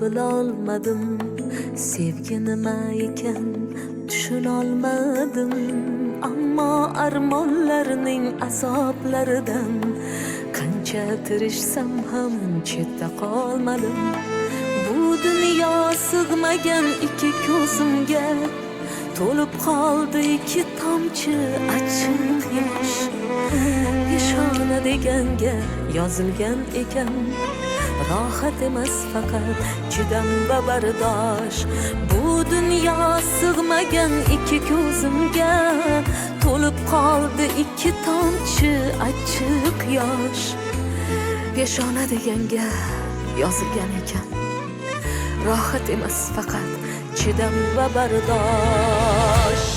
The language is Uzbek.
bilolmadim, sevgi nima ekan tushunolmadim. Ammo armonlarning azoblaridan qancha tirishsam ham chetda qolmadim. Bu dunyo sig'magan ikki ko'zimga to'lib qoldi ikki tomchi achchiq yosh. Peshona deganga yozilgan ekan, rohat emas faqat chidam va bardosh. Bu dunyo sig'magan ikki ko'zimga to'lib qoldi ikki tomchi achchiq yosh. Peshona deganga yozilgan ekan, rohat emas faqat chidam va bardosh.